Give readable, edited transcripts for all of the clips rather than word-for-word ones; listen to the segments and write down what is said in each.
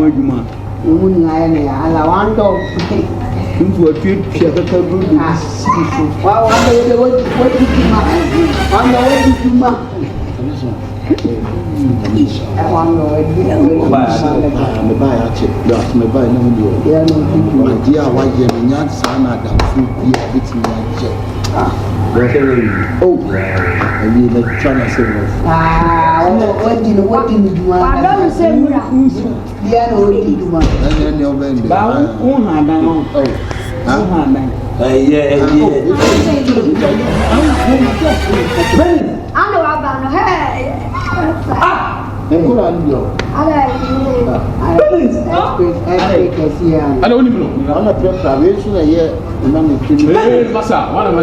no juma. Umun ngaya ala wando. Mtu atu shaka kabu. Wa wando what juma. Wando what juma. Me buy a chip. Yes, me buy no more. Yeah, no. My dear, why you not sana that food be a bit oh, I mean, like trying to say, what did you want? I don't say, yeah, no, what did you want? And then you're bending. Oh, I know about hey. I don't know. I'm not preparation a year. Massa, one of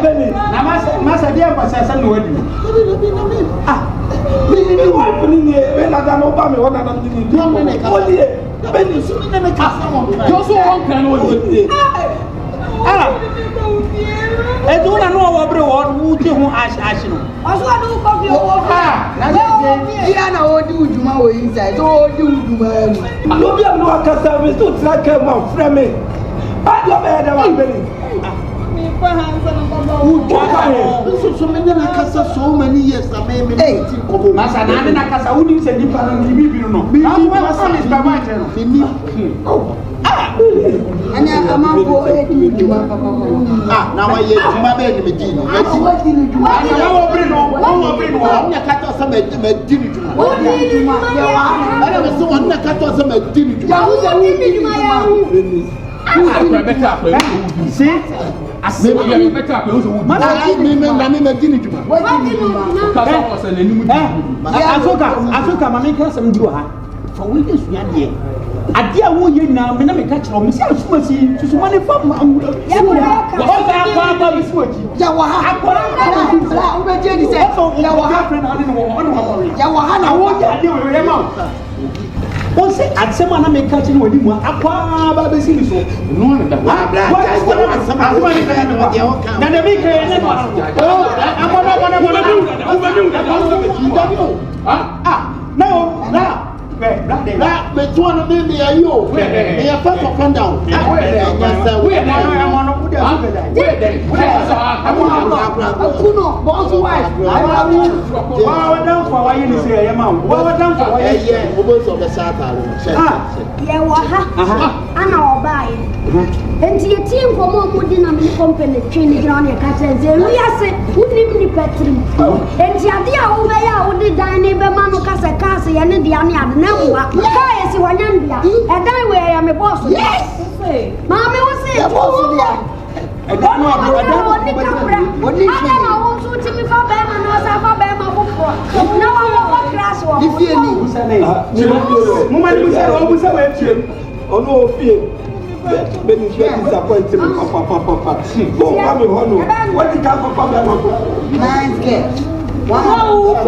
Benny, Massa, dear, my son, no wedding. We want to when I don't know about me, what I'm doing. Benny, soon in the castle. Just one can only. I don't know what who do ash. Also, I don't copy your Diana, what do you know inside? Oh, do you man? I don't know what service to track him out from me. I don't know Benny. So many Nakasa so many years I may be Massa Nakasa who didn't say you no. And I'm going to do now I hear my baby Medina. What did you do? I bring on the cat or some dinner. What did you do? I never saw one cat or some dinner. See? I say we are better up those who I mean, dinner. What did you do? Africa, my maker some do for weeks. I dear woman, you now, me not catch on myself. To money from Once at someone I may catch in with him, Aqua Baby so. No, but one of them are you. They are first of down. And your team for more good in a company training on your cat and say, we are saying, who live in the petri? And the idea over here would the dining man casa casa and the Anya never. I see one Yandia, and I where I am a boss. Yes, Mammy was saying, I don't know what you want to me for Bama, no, for Bama. No, I'm class one. If you need, Woman, oh no, fear. Benny disappointed me, Papa. Go, Mammy, what did Papa? Nice girl. Wow,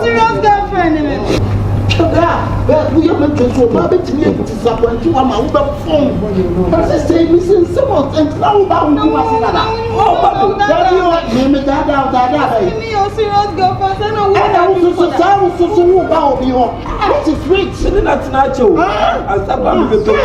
serious girlfriend. But we haven't just so bad to me to disappoint you. I'm a phone. But I say, missing someone and now bound to us. Oh, name it that. Give me your serious girlfriend. I was so about you. What is rich? That's natural. I stop on the door.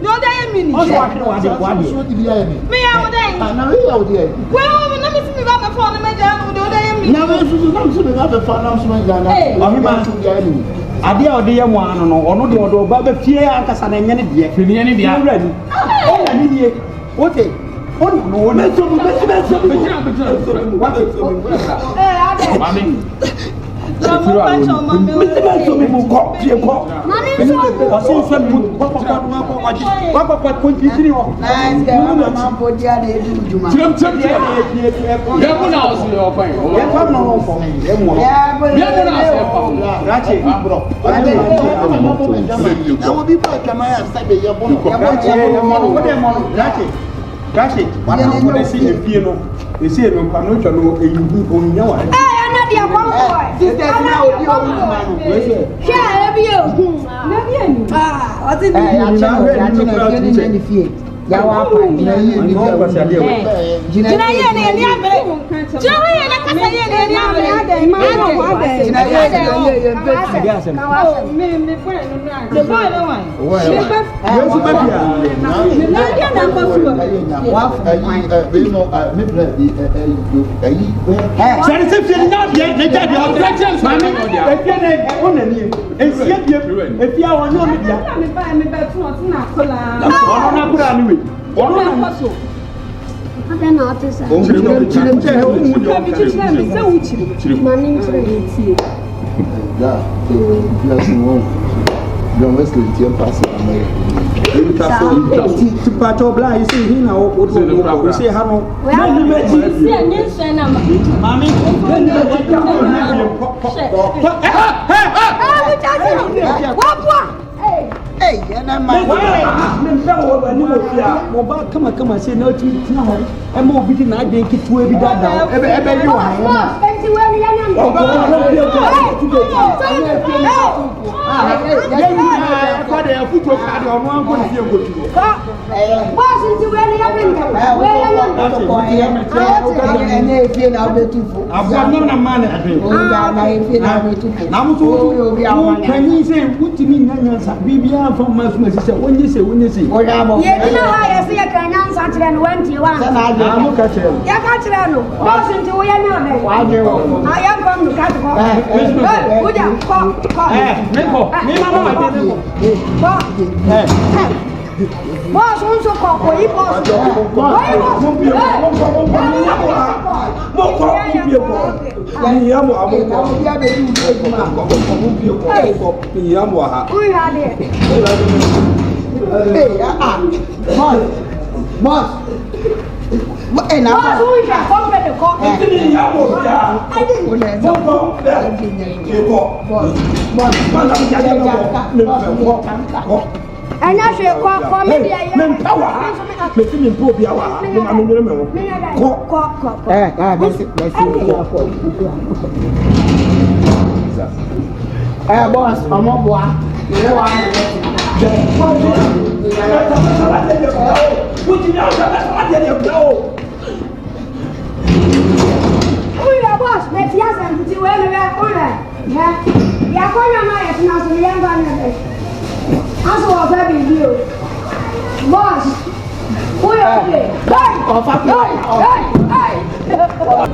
No, they mean it. Me, I would well, let me see my phone and my dad would do. They mean ade a ode ye mo ano no ono de odo ba be fie ankasa na enye ne de Fini ne dia. owura ni o ni die ote ono no ono so mo what Mami. Gashi, wana ko si efie no, esi eno kwa no twa no eyihu onya wa. Na dia Kompany. Sister na odi o ma no. Share ebi o. Na dia ni. Ah, oti ni. Ya china ni fie. Ya wa pa jina ye ni bia. Jina ye ni abere. Jina ye na kasa ye ni abere ade ma no ade. Jina ye Biasa. Me friend no na. The boy no one. Yesu ba bia. Na dia na mba fu. Wa we no me Sari se fie na bia na jadi o Objections mami no dia. efie na onani esie bia efie a wonyo me bia. Me ba tu o ti na kola. Ono na kura ni we. Ono na so. Ada na otisa. chire o mu Ka bi chire me se wuchiri. Mani chire tie. da yes no John Wesley tiem pass to pato bla you see hina o we say ha no na ni meji Si Nyinsen na mami Hey, yana ma. Memba wo ni mo fia mo ba kama say na otu tina ho e mo obi di na ade kitua bi dada ebe yi wa ho ma enti we ni yana. kwa de afuto ka de ono anko ni fie ngotu Boss enti we ni yana. We yana. Ene fie na obetufu. abua na ma na ade Na fie na obetufu. na mo so kani say wutimi nyanya sa bibia fa ma so se wonye se Oya mo. Ye dina ha ya se ya kanya nsa kire no wanti wa. na mo ka chere Ya ka kire no. Boss enti we yana na. Wa je wo. Aya fam no ka ko. Uja ko. me ko me mama ma de ko Boss unso ko yi boss. Boss. Eh na. Boss uja ko be de ko. Anya hwe ko me dia ye. Me power. Me fi me po bia wa. Me ma me mere me wo. Ko. Let's boss, ọmọ bua. Ile wa Uya boss, me tiasa nti we me uya. Ya ko nya na ya tina so ya ngwa na be. Aso wa fa bi bi o. Boss. Uya okay. Hey! ọfa fi. Hey!